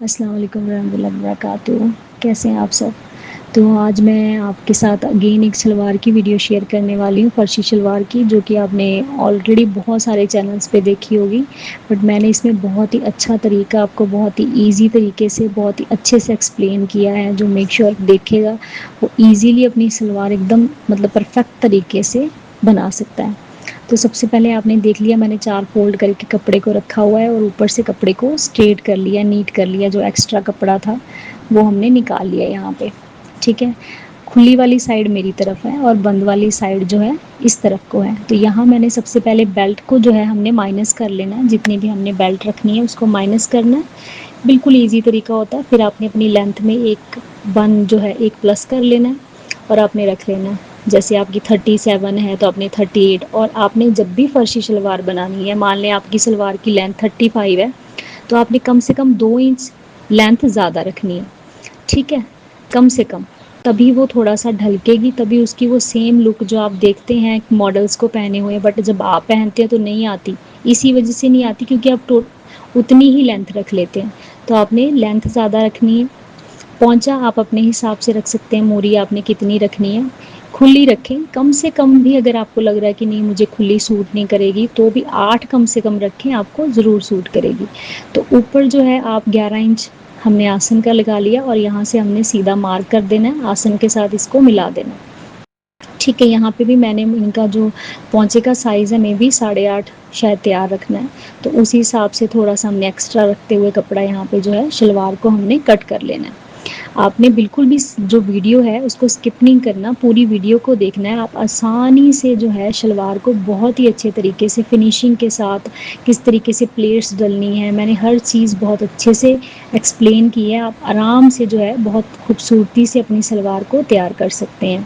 السلام علیکم ورحمۃ اللہ وبرکاتہ. کیسے ہیں آپ سب؟ تو آج میں آپ کے ساتھ اگین ایک شلوار کی ویڈیو شیئر کرنے والی ہوں، فرشی شلوار کی، جو کہ آپ نے آلریڈی بہت سارے چینلز پہ دیکھی ہوگی. بٹ میں نے اس میں بہت ہی اچھا طریقہ آپ کو بہت ہی ایزی طریقے سے بہت ہی اچھے سے ایکسپلین کیا ہے، جو میک شیور دیکھے گا وہ ایزیلی اپنی شلوار ایک دم پرفیکٹ طریقے سے بنا سکتا ہے. تو سب سے پہلے آپ نے دیکھ لیا، میں نے 4 فولڈ کر کے کپڑے کو رکھا ہوا ہے اور اوپر سے کپڑے کو اسٹریٹ کر لیا، نیٹ کر لیا. جو ایکسٹرا کپڑا تھا وہ ہم نے نکال لیا یہاں پہ. ٹھیک ہے، کھلی والی سائڈ میری طرف ہے اور بند والی سائڈ جو ہے اس طرف کو ہے. تو یہاں میں نے سب سے پہلے بیلٹ کو جو ہے ہم نے مائنس کر لینا ہے. جتنی بھی ہم نے بیلٹ رکھنی ہے اس کو مائنس کرنا ہے. بالکل ایزی طریقہ ہوتا ہے. پھر آپ نے اپنی لینتھ میں ایک ون جو ہے ایک پلس کر لینا ہے اور آپ نے رکھ لینا ہے. جیسے آپ کی 37 ہے تو آپ نے 38. اور آپ نے جب بھی فرشی شلوار بنانی ہے، مان لیں آپ کی شلوار کی لینتھ 35 ہے تو آپ نے کم سے کم 2 انچ لینتھ زیادہ رکھنی ہے. ٹھیک ہے، کم سے کم، تبھی وہ تھوڑا سا ڈھلکے گی، تبھی اس کی وہ سیم لک جو آپ دیکھتے ہیں ماڈلس کو پہنے ہوئے بٹ جب آپ پہنتے ہیں تو نہیں آتی. اسی وجہ سے نہیں آتی کیونکہ آپ اتنی ہی لینتھ رکھ لیتے ہیں. تو آپ نے لینتھ زیادہ رکھنی ہے. پونچا آپ اپنے حساب سے رکھ سکتے ہیں. موری آپ نے کتنی رکھنی ہے، کھلی رکھیں. کم سے کم بھی اگر آپ کو لگ رہا ہے کہ نہیں مجھے کھلی سوٹ نہیں کرے گی تو بھی 8 کم سے کم رکھیں، آپ کو ضرور سوٹ کرے گی. تو اوپر جو ہے آپ 11 انچ ہم نے آسن کا لگا لیا اور یہاں سے ہم نے سیدھا مارک کر دینا ہے. آسن کے ساتھ اس کو ملا دینا. ٹھیک ہے، یہاں پہ بھی میں نے ان کا جو پونچے کا سائز ہے میں بھی 8.5 شاید تیار رکھنا ہے. تو اسی حساب سے تھوڑا سا ہم نے ایکسٹرا رکھتے ہوئے کپڑا یہاں پہ جو ہے شلوار کو ہم نے کٹ کر لینا ہے. آپ نے بالکل بھی جو ویڈیو ہے اس کو اسکپ نہیں کرنا، پوری ویڈیو کو دیکھنا ہے. آپ آسانی سے جو ہے شلوار کو بہت ہی اچھے طریقے سے فنیشنگ کے ساتھ کس طریقے سے پلیٹس ڈلنی ہے، میں نے ہر چیز بہت اچھے سے ایکسپلین کی ہے. آپ آرام سے جو ہے بہت خوبصورتی سے اپنی شلوار کو تیار کر سکتے ہیں.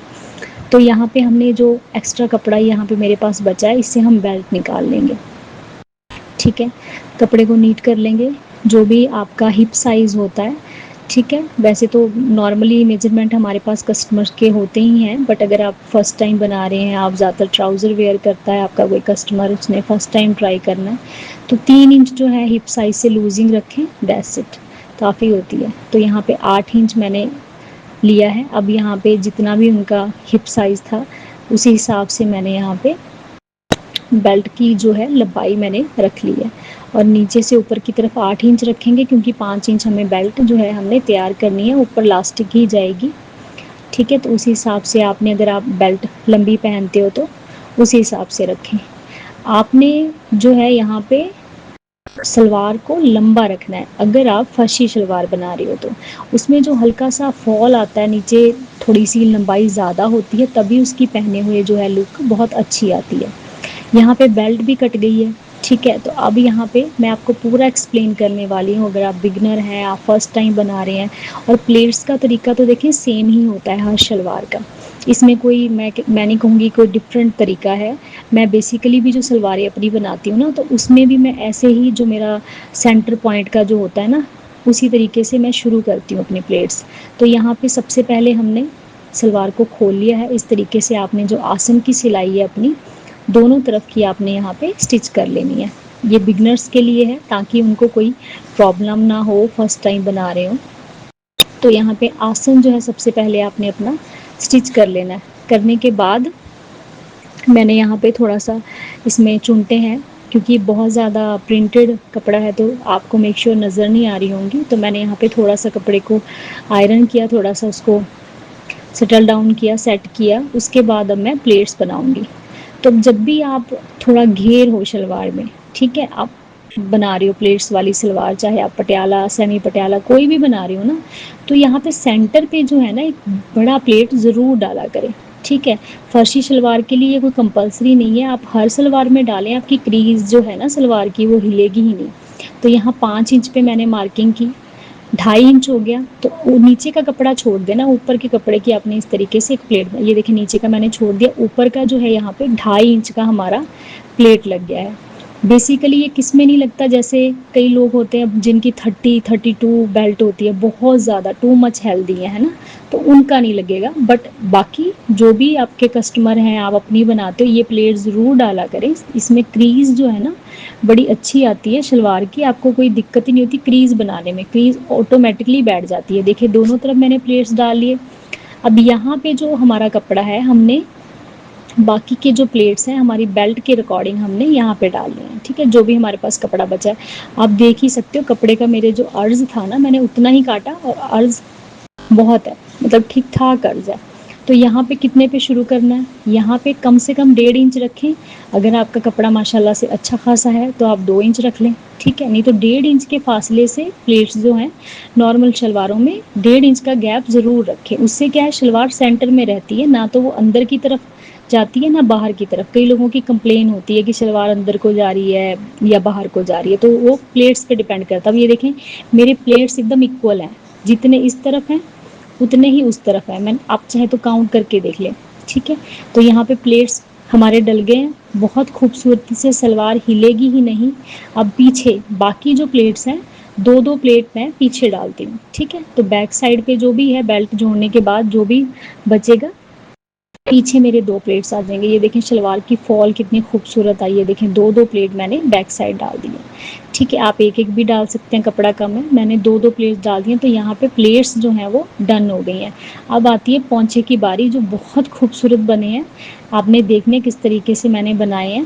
تو یہاں پہ ہم نے جو ایکسٹرا کپڑا یہاں پہ میرے پاس بچا ہے اس سے ہم بیلٹ نکال لیں گے. ٹھیک ہے، کپڑے کو نیٹ کر لیں گے جو بھی آپ کا ہپ سائز ہوتا ہے. ٹھیک ہے، ویسے تو نارملی میجرمنٹ ہمارے پاس کسٹمر کے ہوتے ہی ہیں بٹ اگر آپ فرسٹ ٹائم بنا رہے ہیں، آپ زیادہ تر ٹراؤزر ویئر کرتا ہے آپ کا کوئی کسٹمر، اس نے فرسٹ ٹائم ٹرائی کرنا ہے تو 3 انچ جو ہے ہپ سائز سے لوزنگ رکھیں. دیٹس اٹ، کافی ہوتی ہے. تو یہاں پہ 8 انچ میں نے لیا ہے. اب یہاں پہ جتنا بھی ان کا ہپ سائز تھا اسی حساب سے میں نے یہاں پہ بیلٹ کی جو ہے لمبائی میں نے رکھ لی ہے. اور نیچے سے اوپر کی طرف 8 انچ رکھیں گے کیونکہ 5 انچ ہمیں بیلٹ جو ہے ہم نے تیار کرنی ہے، اوپر لاسٹک ہی جائے گی. ٹھیک ہے، تو اسی حساب سے آپ نے، اگر آپ بیلٹ لمبی پہنتے ہو تو اسی حساب سے رکھیں. آپ نے جو ہے یہاں پہ سلوار کو لمبا رکھنا ہے. اگر آپ فرشی شلوار بنا رہے ہو تو اس میں جو ہلکا سا فال آتا ہے نیچے، تھوڑی سی لمبائی زیادہ ہوتی ہے تبھی اس کی پہنے ہوئے جو ہے لک بہت اچھی آتی ہے. یہاں پہ بیلٹ بھی کٹ گئی ہے. ٹھیک ہے، تو اب یہاں پہ میں آپ کو پورا ایکسپلین کرنے والی ہوں. اگر آپ بگنر ہیں، آپ فرسٹ ٹائم بنا رہے ہیں، اور پلیٹس کا طریقہ تو دیکھیں سیم ہی ہوتا ہے ہر شلوار کا. اس میں کوئی میں نہیں کہوں گی کوئی ڈفرینٹ طریقہ ہے. میں بیسیکلی بھی جو سلواریں اپنی بناتی ہوں نا تو اس میں بھی میں ایسے ہی جو میرا سینٹر پوائنٹ کا جو ہوتا ہے نا اسی طریقے سے میں شروع کرتی ہوں اپنی پلیٹس. تو یہاں پہ سب سے پہلے ہم نے سلوار کو کھول لیا ہے. اس طریقے سے آپ نے جو آسن کی سلائی ہے اپنی دونوں طرف کی آپ نے یہاں پہ اسٹچ کر لینی ہے. یہ بگنرس کے لیے ہے تاکہ ان کو کوئی پرابلم نہ ہو، فرسٹ ٹائم بنا رہے ہوں. تو یہاں پہ آسن جو ہے سب سے پہلے آپ نے اپنا اسٹچ کر لینا ہے. کرنے کے بعد میں نے یہاں پہ تھوڑا سا اس میں چنٹے ہیں کیونکہ بہت زیادہ پرنٹڈ کپڑا ہے تو آپ کو میک شیور نظر نہیں آ رہی ہوں گی. تو میں نے یہاں پہ تھوڑا سا کپڑے کو آئرن کیا، تھوڑا سا اس کو سیٹل ڈاؤن کیا، سیٹ کیا. اس کے بعد اب میں پلیٹس بناؤں گی. تو جب بھی آپ تھوڑا گھیر ہو شلوار میں، ٹھیک ہے، آپ بنا رہی ہو پلیٹس والی سلوار، چاہے آپ پٹیالہ سیمی پٹیالہ کوئی بھی بنا رہی ہو نا، تو یہاں پہ سینٹر پہ جو ہے نا ایک بڑا پلیٹ ضرور ڈالا کریں. ٹھیک ہے، فرشی شلوار کے لیے کوئی کمپلسری نہیں ہے، آپ ہر سلوار میں ڈالیں. آپ کی کریز جو ہے نا سلوار کی وہ ہلے گی ہی نہیں. تو یہاں 5 انچ پہ میں نے مارکنگ کی. 2.5 انچ ہو گیا تو نیچے کا کپڑا چھوڑ دینا. اوپر کے کپڑے کی آپ نے اس طریقے سے ایک پلیٹ، یہ دیکھیں نیچے کا میں نے چھوڑ دیا، اوپر کا جو ہے یہاں پہ 2.5 انچ کا ہمارا پلیٹ لگ گیا ہے. بیسیکلی یہ کس میں نہیں لگتا، جیسے کئی لوگ ہوتے ہیں جن کی 30-32 بیلٹ ہوتی ہے، بہت زیادہ ٹو مچ ہیلدی ہے نا، تو ان کا نہیں لگے گا. بٹ باقی جو بھی آپ کے کسٹمر ہیں، آپ اپنی بناتے ہو، یہ پلیٹ ضرور ڈالا کریں. اس میں کریز جو ہے نا بڑی اچھی آتی ہے شلوار کی، آپ کو کوئی دقت ہی نہیں ہوتی کریز بنانے میں، کریز آٹومیٹکلی بیٹھ جاتی ہے. دیکھیے دونوں طرف میں نے پلیٹس ڈال لیے. اب یہاں پہ جو ہمارا کپڑا ہے، ہم نے باقی کے جو پلیٹس ہیں ہماری بیلٹ کے ریکارڈنگ ہم نے یہاں پہ ڈال لیں. ٹھیک ہے، جو بھی ہمارے پاس کپڑا بچا ہے آپ دیکھ ہی سکتے ہو، کپڑے کا میرے جو عرض تھا نا میں نے اتنا ہی کاٹا، اور عرض بہت ہے، مطلب ٹھیک ٹھاک عرض ہے. تو یہاں پہ کتنے پہ شروع کرنا ہے، یہاں پہ کم سے کم 1.5 انچ رکھیں. اگر آپ کا کپڑا ماشاء اللہ سے اچھا خاصا ہے تو آپ 2 انچ رکھ لیں. ٹھیک ہے، نہیں تو 1.5 انچ کے فاصلے سے پلیٹس جو ہیں نارمل شلواروں میں 1.5 انچ کا گیپ ضرور رکھیں. اس سے کیا ہے، شلوار سینٹر میں رہتی ہے، نہ تو وہ اندر کی طرف جاتی ہے نہ باہر کی طرف. کئی لوگوں کی کمپلین ہوتی ہے کہ شلوار اندر کو جا رہی ہے یا باہر کو جا رہی ہے، تو وہ پلیٹس پہ ڈیپینڈ کرتا ہے. اب یہ دیکھیں میرے پلیٹس ایک دم اکول ہیں، جتنے اس طرف ہیں اتنے ہی اس طرف ہیں. آپ چاہے تو کاؤنٹ کر کے دیکھ لیں. ٹھیک ہے، تو یہاں پہ پلیٹس ہمارے ڈل گئے ہیں، بہت خوبصورتی سے سلوار ہلے گی ہی نہیں. اب پیچھے باقی جو پلیٹس ہیں، 2 پلیٹ میں پیچھے ڈالتی ہوں. ٹھیک ہے، تو بیک سائڈ پہ جو بھی ہے بیلٹ جوڑنے کے بعد جو بھی بچے گا پیچھے میرے 2 پلیٹس آ جائیں گے. یہ دیکھیں شلوار کی فال کتنی خوبصورت آئی ہے، دیکھیں 2 پلیٹ میں نے بیک سائڈ ڈال دی ہے. ٹھیک ہے، آپ ایک بھی ڈال سکتے ہیں، کپڑا کم ہے. میں نے 2 پلیٹس ڈال دی ہیں، تو یہاں پہ پلیٹس جو ہیں وہ ڈن ہو گئی ہیں. اب آتی ہے پونچے کی باری، جو بہت خوبصورت بنے ہیں. آپ نے دیکھنے کس طریقے سے میں نے بنائے ہیں،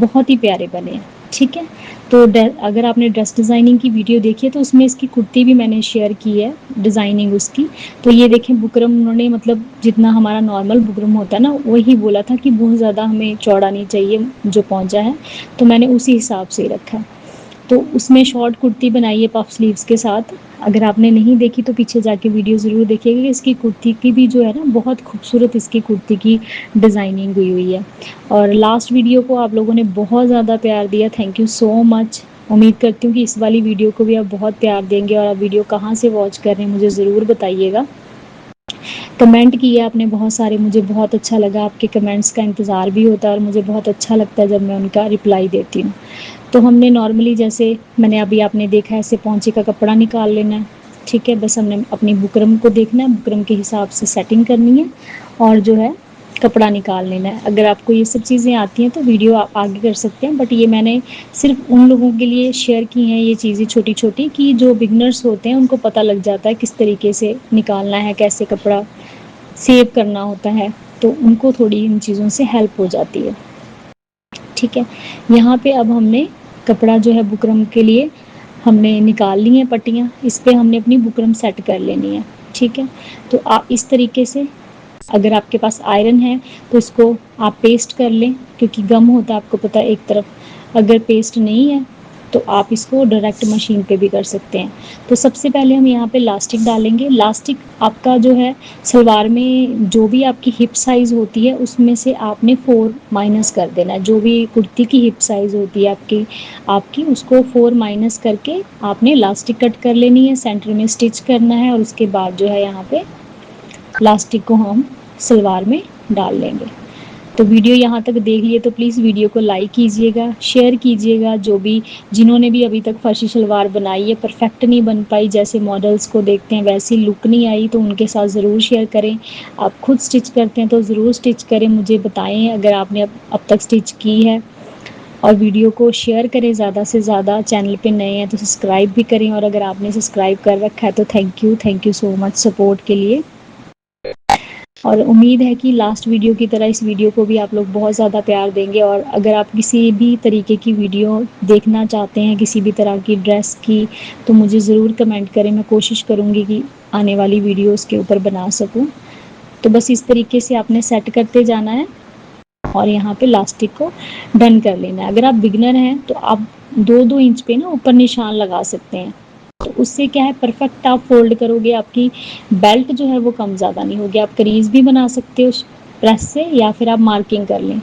بہت ہی پیارے بنے ہیں. ٹھیک ہے، تو اگر آپ نے ڈریس ڈیزائننگ کی ویڈیو دیکھی ہے تو اس میں اس کی کرتی بھی میں نے شیئر کی ہے، ڈیزائننگ اس کی. تو یہ دیکھیں بکرم انہوں نے مطلب جتنا ہمارا نارمل بکرم ہوتا ہے نا وہی بولا تھا کہ بہت زیادہ ہمیں چوڑا نہیں چاہیے جو پہنچا ہے، تو میں نے اسی حساب سے رکھا. تو اس میں شارٹ کرتی بنائی ہے پف سلیوز کے ساتھ. اگر آپ نے نہیں دیکھی تو پیچھے جا کے ویڈیو ضرور دیکھیے گا کہ اس کی کرتی کی بھی جو ہے نا بہت خوبصورت اس کی کرتی کی ڈیزائننگ ہوئی ہوئی ہے. اور لاسٹ ویڈیو کو آپ لوگوں نے بہت زیادہ پیار دیا، تھینک یو سو مچ. امید کرتی ہوں کہ اس والی ویڈیو کو بھی آپ بہت پیار دیں گے. اور آپ ویڈیو کہاں سے واچ کر رہے ہیں مجھے ضرور بتائیے گا. کمنٹ کیے آپ نے بہت سارے، مجھے بہت اچھا لگا. آپ کے کمنٹس کا انتظار بھی ہوتا ہے اور مجھے بہت اچھا لگتا ہے جب میں ان کا رپلائی دیتی ہوں. تو ہم نے نارملی جیسے میں نے ابھی آپ نے دیکھا ایسے پونچے کا کپڑا نکال لینا ہے. ٹھیک ہے، بس ہم نے اپنی بکرم کو دیکھنا ہے، بکرم کے حساب سے سیٹنگ کرنی ہے اور جو ہے کپڑا نکال لینا ہے. اگر آپ کو یہ سب چیزیں آتی ہیں تو ویڈیو آپ آگے کر سکتے ہیں، بٹ یہ میں نے صرف ان لوگوں کے لیے شیئر کی ہیں یہ چیزیں چھوٹی چھوٹی، کہ جو بگنرس ہوتے ہیں ان کو پتہ لگ جاتا ہے کس طریقے سے نکالنا ہے، کیسے کپڑا سیو کرنا ہوتا ہے. تو ان کو تھوڑی ان چیزوں سے ہیلپ ہو جاتی ہے. ٹھیک ہے، یہاں پہ اب ہم نے کپڑا جو ہے بکرم کے لیے ہم نے نکال لی ہیں پٹیاں، اس پہ ہم نے اپنی بکرم سیٹ کر لینی ہے. ٹھیک ہے، تو آپ اس طریقے سے اگر آپ کے پاس آئرن ہے تو اس کو آپ پیسٹ کر لیں، کیونکہ گم ہوتا ہے آپ کو پتہ ایک طرف. اگر پیسٹ نہیں ہے تو آپ اس کو ڈائریکٹ مشین پہ بھی کر سکتے ہیں. تو سب سے پہلے ہم یہاں پہ لاسٹک ڈالیں گے. لاسٹک آپ کا جو ہے سلوار میں جو بھی آپ کی ہپ سائز ہوتی ہے اس میں سے آپ نے 4 مائنس کر دینا ہے. جو بھی کرتی کی ہپ سائز ہوتی ہے آپ کی اس کو 4 مائنس کر کے آپ نے لاسٹک کٹ کر لینی ہے، سینٹر میں اسٹچ کرنا ہے، اور اس کے بعد جو ہے یہاں پہ لاسٹک کو ہم سلوار میں ڈال لیں گے. تو ویڈیو یہاں تک دیکھ لیے تو پلیز ویڈیو کو لائک کیجیے گا، شیئر کیجیے گا. جو بھی جنہوں نے بھی ابھی تک فرشی شلوار بنائی ہے، پرفیکٹ نہیں بن پائی، جیسے ماڈلس کو دیکھتے ہیں ویسی لک نہیں آئی، تو ان کے ساتھ ضرور شیئر کریں. آپ خود اسٹچ کرتے ہیں تو ضرور اسٹچ کریں، مجھے بتائیں اگر آپ نے اب تک اسٹچ کی ہے. اور ویڈیو کو شیئر کریں زیادہ سے زیادہ. چینل پہ نئے ہیں تو سبسکرائب بھی کریں، اور اگر آپ نے سبسکرائب کر رکھا ہے تو thank you so much support کے لیے. اور امید ہے کہ لاسٹ ویڈیو کی طرح اس ویڈیو کو بھی آپ لوگ بہت زیادہ پیار دیں گے. اور اگر آپ کسی بھی طریقے کی ویڈیو دیکھنا چاہتے ہیں کسی بھی طرح کی ڈریس کی تو مجھے ضرور کمنٹ کریں، میں کوشش کروں گی کہ آنے والی ویڈیوز کے اوپر بنا سکوں. تو بس اس طریقے سے آپ نے سیٹ کرتے جانا ہے اور یہاں پہ لاسٹک کو ڈن کر لینا ہے. اگر آپ بگنر ہیں تو آپ 2-2 انچ پہ نا اوپر نشان لگا سکتے ہیں. تو اس سے کیا ہے پرفیکٹ آپ فولڈ کرو گے، آپ کی بیلٹ جو ہے وہ کم زیادہ نہیں ہوگی. آپ کریز بھی بنا سکتے ہو پریس سے یا پھر آپ مارکنگ کر لیں.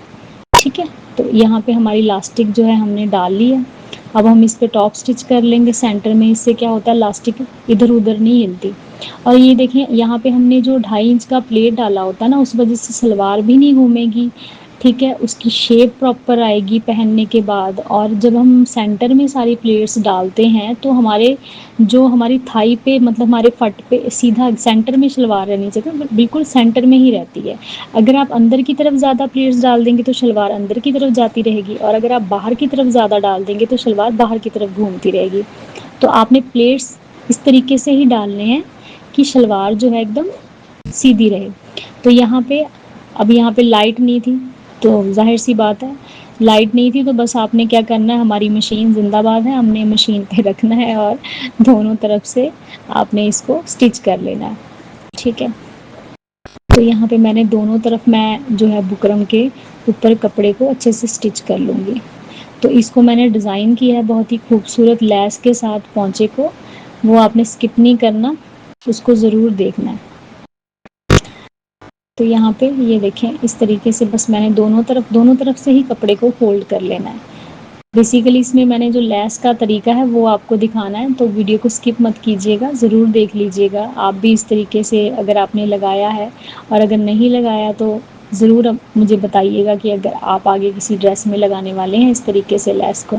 ٹھیک ہے، تو یہاں پہ ہماری لاسٹک جو ہے ہم نے ڈال لی ہے. اب ہم اس پہ ٹاپ سٹچ کر لیں گے سینٹر میں. اس سے کیا ہوتا ہے لاسٹک ادھر ادھر نہیں ہلتی. اور یہ دیکھیں یہاں پہ ہم نے جو 2.5 انچ کا پلیٹ ڈالا ہوتا ہے نا، اس وجہ سے سلوار بھی نہیں گھومے گی، ٹھیک ہے، اس کی شیپ پراپر آئے گی پہننے کے بعد. اور جب ہم سینٹر میں ساری پلیٹس ڈالتے ہیں تو ہمارے جو ہماری تھائی پہ مطلب ہمارے فٹ پہ سیدھا سینٹر میں شلوار رہنی چاہیے، بالکل سینٹر میں ہی رہتی ہے. اگر آپ اندر کی طرف زیادہ پلیٹس ڈال دیں گے تو شلوار اندر کی طرف جاتی رہے گی، اور اگر آپ باہر کی طرف زیادہ ڈال دیں گے تو شلوار باہر کی طرف گھومتی رہے گی. تو آپ نے پلیٹس اس طریقے سے ہی ڈالنے ہیں کہ شلوار جو ہے ایک دم سیدھی رہے. تو یہاں پہ اب یہاں پہ لائٹ نہیں تھی تو ظاہر سی بات ہے، لائٹ نہیں تھی تو بس آپ نے کیا کرنا ہے، ہماری مشین زندہ باد ہے، ہم نے مشین پہ رکھنا ہے اور دونوں طرف سے آپ نے اس کو اسٹچ کر لینا ہے. ٹھیک ہے، تو یہاں پہ میں نے دونوں طرف میں جو ہے بکرم کے اوپر کپڑے کو اچھے سے اسٹچ کر لوں گی. تو اس کو میں نے ڈیزائن کیا ہے بہت ہی خوبصورت لیس کے ساتھ پہنچے کو، وہ آپ نے اسکپ نہیں کرنا، اس کو ضرور دیکھنا ہے. تو یہاں پہ یہ دیکھیں اس طریقے سے بس میں نے دونوں طرف سے ہی کپڑے کو فولڈ کر لینا ہے. بیسیکلی اس میں نے جو لیس کا طریقہ ہے وہ آپ کو دکھانا ہے، تو ویڈیو کو اسکپ مت کیجیے گا، ضرور دیکھ لیجیے گا. آپ بھی اس طریقے سے اگر آپ نے لگایا ہے اور اگر نہیں لگایا تو ضرور اب مجھے بتائیے گا کہ اگر آپ آگے کسی ڈریس میں لگانے والے ہیں اس طریقے سے لیس کو.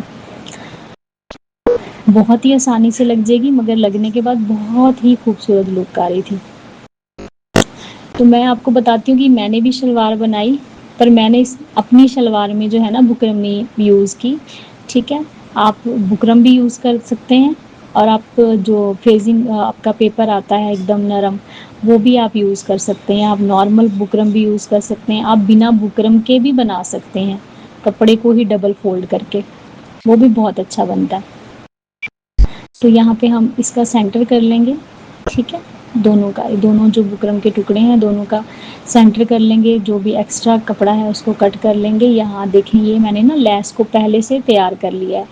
بہت ہی آسانی سے لگ جائے گی، مگر لگنے کے بعد بہت ہی خوبصورت لک آ رہی تھی. تو میں آپ کو بتاتی ہوں کہ میں نے بھی شلوار بنائی، پر میں نے اپنی شلوار میں جو ہے نا بکرم نہیں یوز کی. ٹھیک ہے، آپ بکرم بھی یوز کر سکتے ہیں، اور آپ جو فیزنگ آپ کا پیپر آتا ہے ایک دم نرم، وہ بھی آپ یوز کر سکتے ہیں. آپ نارمل بکرم بھی یوز کر سکتے ہیں، آپ بنا بکرم کے بھی بنا سکتے ہیں کپڑے کو ہی ڈبل فولڈ کر کے، وہ بھی بہت اچھا بنتا ہے. تو یہاں پہ ہم اس کا سینٹر کر لیں گے. ٹھیک ہے، دونوں جو بکرم کے ٹکڑے ہیں دونوں کا سینٹر کر لیں گے. جو بھی ایکسٹرا کپڑا ہے اس کو کٹ کر لیں گے. یہاں دیکھیں یہ میں نے نا لیس کو پہلے سے تیار کر لیا ہے.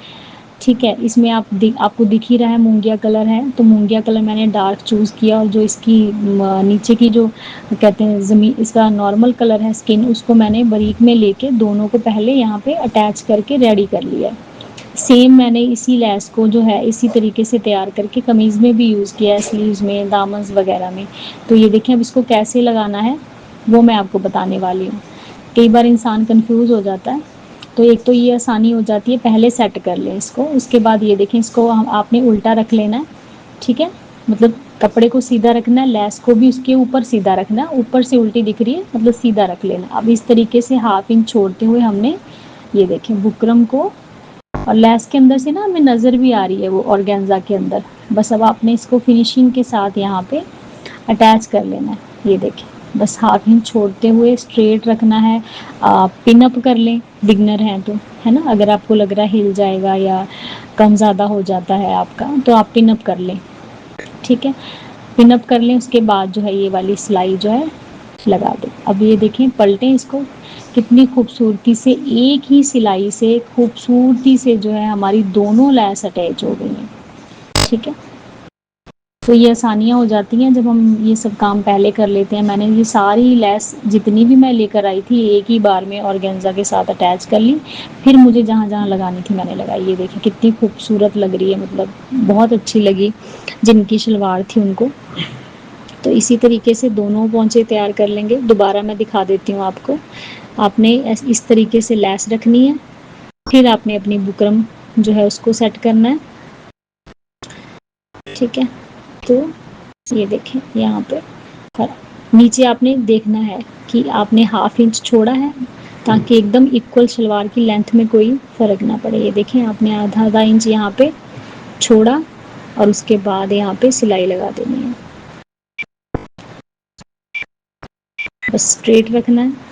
ٹھیک ہے، اس میں آپ کو دکھ ہی رہا ہے مونگیا کلر ہے، تو مونگیا کلر میں نے ڈارک چوز کیا، اور جو اس کی نیچے کی جو کہتے ہیں زمین اس کا نارمل کلر ہے اسکن، اس کو میں نے باریک میں لے کے دونوں کو پہلے یہاں پہ اٹیچ کر کے ریڈی کر لیا. سیم میں نے اسی لیس کو جو ہے اسی طریقے سے تیار کر کے قمیض میں بھی یوز کیا ہے، سلیوز میں، دامنز وغیرہ میں. تو یہ دیکھیں اب اس کو کیسے لگانا ہے وہ میں آپ کو بتانے والی ہوں. کئی بار انسان کنفیوز ہو جاتا ہے، تو ایک تو یہ آسانی ہو جاتی ہے پہلے سیٹ کر لیں اس کو. اس کے بعد یہ دیکھیں اس کو آپ نے الٹا رکھ لینا ہے. ٹھیک ہے، مطلب کپڑے کو سیدھا رکھنا ہے، لیس کو بھی اس کے اوپر سیدھا رکھنا ہے، اوپر سے الٹی دکھ رہی ہے مطلب سیدھا رکھ لینا. اب اس طریقے سے ہاف انچ چھوڑتے ہوئے ہم نے یہ دیکھیں بکرم کو، اور لیس کے اندر سے نا ہمیں نظر بھی آ رہی ہے وہ آرگینزا کے اندر. بس اب آپ نے اس کو فنیشنگ کے ساتھ یہاں پہ اٹیچ کر لینا ہے. یہ دیکھیں بس ہاف انچ چھوڑتے ہوئے اسٹریٹ رکھنا ہے. پن اپ کر لیں، بگنر ہیں تو، ہے نا، اگر آپ کو لگ رہا ہے ہل جائے گا یا کم زیادہ ہو جاتا ہے آپ کا تو آپ پن اپ کر لیں. ٹھیک ہے، پن اپ کر لیں. اس کے بعد جو ہے یہ والی سلائی جو ہے لگا دیں. اب یہ دیکھیں پلٹیں اس کو، کتنی خوبصورتی سے ایک ہی سلائی سے خوبصورتی سے جو ہے ہماری دونوں لیس اٹیچ ہو گئی ہیں. ٹھیک ہے، تو یہ آسانیاں ہو جاتی ہیں جب ہم یہ سب کام پہلے کر لیتے ہیں. میں نے یہ ساری لیس جتنی بھی میں لے کر آئی تھی ایک ہی بار میں آرگینزا کے ساتھ اٹیچ کر لی، پھر مجھے جہاں جہاں لگانی تھی میں نے لگائی. یہ دیکھیں کتنی خوبصورت لگ رہی ہے، مطلب بہت اچھی لگی جن کی شلوار تھی ان کو. تو اسی طریقے سے دونوں پونچے تیار کر لیں گے. دوبارہ میں دکھا دیتی ہوں آپ کو. آپ نے اس طریقے سے لیس رکھنی ہے، پھر آپ نے اپنی بکرم جو ہے اس کو سیٹ کرنا ہے. ٹھیک ہے، تو یہ دیکھیں یہاں پہ نیچے آپ نے دیکھنا ہے کہ آپ نے ہاف انچ چھوڑا ہے تاکہ ایک دم ایکول شلوار کی لینتھ میں کوئی فرق نہ پڑے. یہ دیکھیں آپ نے آدھا انچ یہاں پہ چھوڑا، اور اس کے بعد یہاں پہ سلائی لگا دینی ہے. بس اسٹریٹ رکھنا ہے،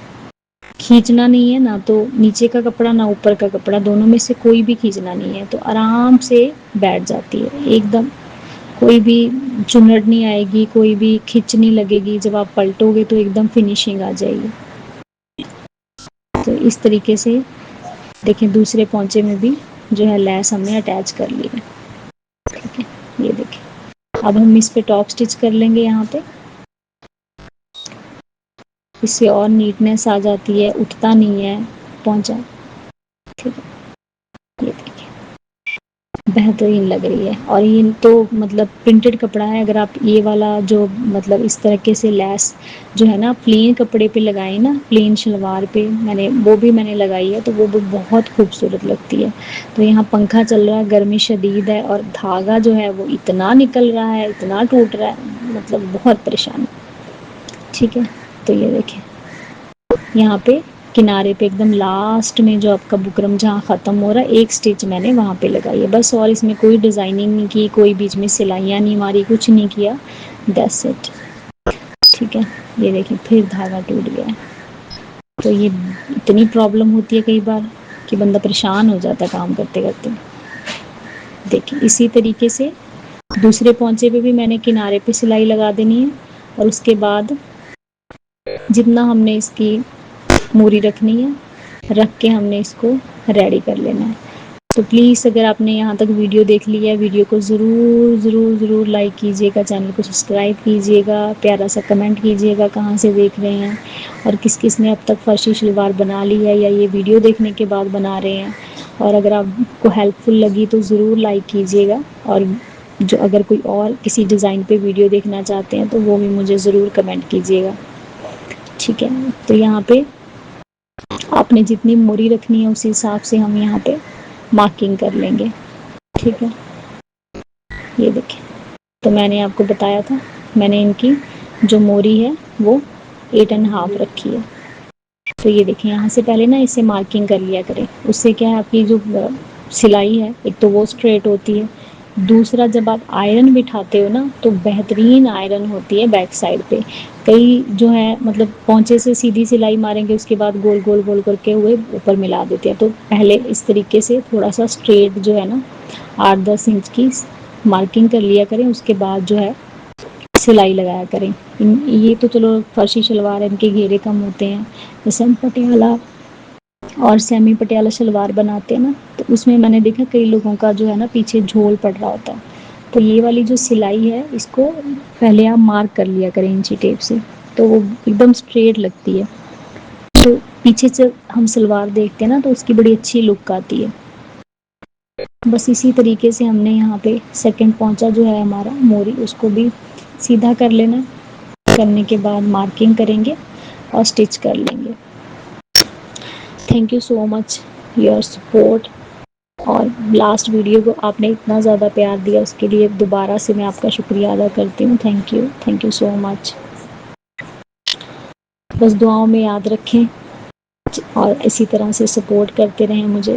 کھینچنا نہیں ہے، نہ تو نیچے کا کپڑا نہ اوپر کا کپڑا، دونوں میں سے کوئی بھی کھینچنا نہیں ہے. تو آرام سے بیٹھ جاتی ہے ایک دم، کوئی بھی چنڈ نہیں آئے گی، کوئی بھی کھچ نہیں لگے گی. جب آپ پلٹو گے تو ایک دم فنیشنگ آ جائے گی. تو اس طریقے سے دیکھیں دوسرے پونچے میں بھی جو ہے لیس ہم نے اٹیچ کر لی ہے. ٹھیک ہے، یہ دیکھیں اب ہم اس پہ ٹاپ اسٹچ کر لیں گے. یہاں پہ اس سے اور نیٹنیس آ جاتی ہے، اٹھتا نہیں ہے پہنچا. ٹھیک ہے، یہ دیکھیں بہترین لگ رہی ہے. اور یہ تو مطلب پرنٹڈ کپڑا ہے. اگر آپ یہ والا جو مطلب اس طریقے سے لیس جو ہے نا پلین کپڑے پہ لگائیں نا، پلین شلوار پہ میں نے لگائی ہے، تو وہ بھی بہت خوبصورت لگتی ہے. تو یہاں پنکھا چل رہا ہے، گرمی شدید ہے، اور دھاگا جو ہے وہ اتنا نکل رہا ہے، اتنا ٹوٹ رہا ہے، مطلب بہت پریشانی. ٹھیک ہے، تو یہ دیکھیں یہاں پہ کنارے پہ ایک دم لاسٹ میں جو آپ کا بکرم جہاں ختم ہو رہا ہے، ایک سٹچ میں نے وہاں پہ لگائی ہے بس. اور اس میں کوئی ڈیزائننگ نہیں کی، کوئی بیچ میں سلائیاں نہیں ماری، کچھ نہیں کیا. That's it. ٹھیک ہے، یہ دیکھیں پھر دھاگا ٹوٹ گیا ہے. تو یہ اتنی پرابلم ہوتی ہے کئی بار کہ بندہ پریشان ہو جاتا ہے کام کرتے کرتے. دیکھیں اسی طریقے سے دوسرے پونچے پہ بھی میں نے کنارے پہ سلائی لگا دینی ہے، اور اس کے بعد جتنا ہم نے اس کی موری رکھنی ہے رکھ کے ہم نے اس کو ریڈی کر لینا ہے. تو پلیز اگر آپ نے یہاں تک ویڈیو دیکھ لی ہے، ویڈیو کو ضرور ضرور ضرور لائک کیجیے گا، چینل کو سبسکرائب کیجیے گا، پیارا سا کمنٹ کیجیے گا کہاں سے دیکھ رہے ہیں، اور کس کس نے اب تک فرشی شلوار بنا لی ہے یا یہ ویڈیو دیکھنے کے بعد بنا رہے ہیں. اور اگر آپ کو ہیلپ فل لگی تو ضرور لائک کیجیے گا. اور جو اگر کوئی اور کسی ڈیزائن پہ ویڈیو دیکھنا چاہتے ہیں تو وہ بھی مجھے ضرور کمنٹ کیجیے گا. ٹھیک ہے، تو یہاں پہ آپ نے جتنی موری رکھنی ہے اسی حساب سے ہم یہاں پہ مارکنگ کر لیں گے. ٹھیک ہے، یہ دیکھیں تو میں نے آپ کو بتایا تھا، میں نے ان کی جو موری ہے وہ 8.5 رکھی ہے. تو یہ دیکھیں یہاں سے پہلے نا اسے مارکنگ کر لیا کریں. اس سے کیا ہے آپ کی جو سلائی ہے ایک تو وہ اسٹریٹ ہوتی ہے، دوسرا جب آپ آئرن بٹھاتے ہو نا تو بہترین آئرن ہوتی ہے بیک سائڈ پہ. کئی جو ہے مطلب پونچے سے سیدھی سلائی ماریں گے، اس کے بعد گول گول گول کر کے ہوئے اوپر ملا دیتے ہیں. تو پہلے اس طریقے سے تھوڑا سا اسٹریٹ جو ہے نا 8-10 انچ کی مارکنگ کر لیا کریں، اس کے بعد جو ہے سلائی لگایا کریں. یہ تو چلو فرشی شلوار ان کے گھیرے کم ہوتے ہیں. جیسے ہم پٹیالہ اور سیمی پٹیالہ شلوار بناتے ہیں نا، تو اس میں نے دیکھا کئی لوگوں کا جو ہے نا پیچھے جھول پڑ رہا ہوتا ہے. تو یہ والی جو سلائی ہے اس کو پہلے آپ مارک کر لیا کریں انچی ٹیپ سے، تو وہ ایک دم اسٹریٹ لگتی ہے. تو پیچھے سے ہم سلوار دیکھتے ہیں نا تو اس کی بڑی اچھی لک آتی ہے. بس اسی طریقے سے ہم نے یہاں پہ سیکنڈ پونچا جو ہے ہمارا موری، اس کو بھی سیدھا کر لینا. کرنے کے بعد مارکنگ کریں گے اور اسٹچ کر لیں گے. Thank you so much your support. اور لاسٹ ویڈیو کو آپ نے اتنا زیادہ پیار دیا اس کے لیے دوبارہ سے میں آپ کا شکریہ ادا کرتی ہوں. تھینک یو سو مچ. بس دعاؤں میں یاد رکھیں اور اسی طرح سے سپورٹ کرتے رہیں مجھے.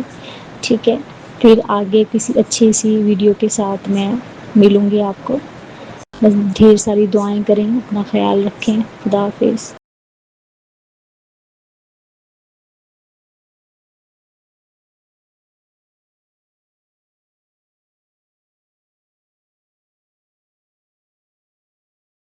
ٹھیک ہے، پھر آگے کسی اچھی سی ویڈیو کے ساتھ میں ملوں گی آپ کو. بس ڈھیر ساری دعائیں کریں، اپنا خیال رکھیں. خدا حافظ.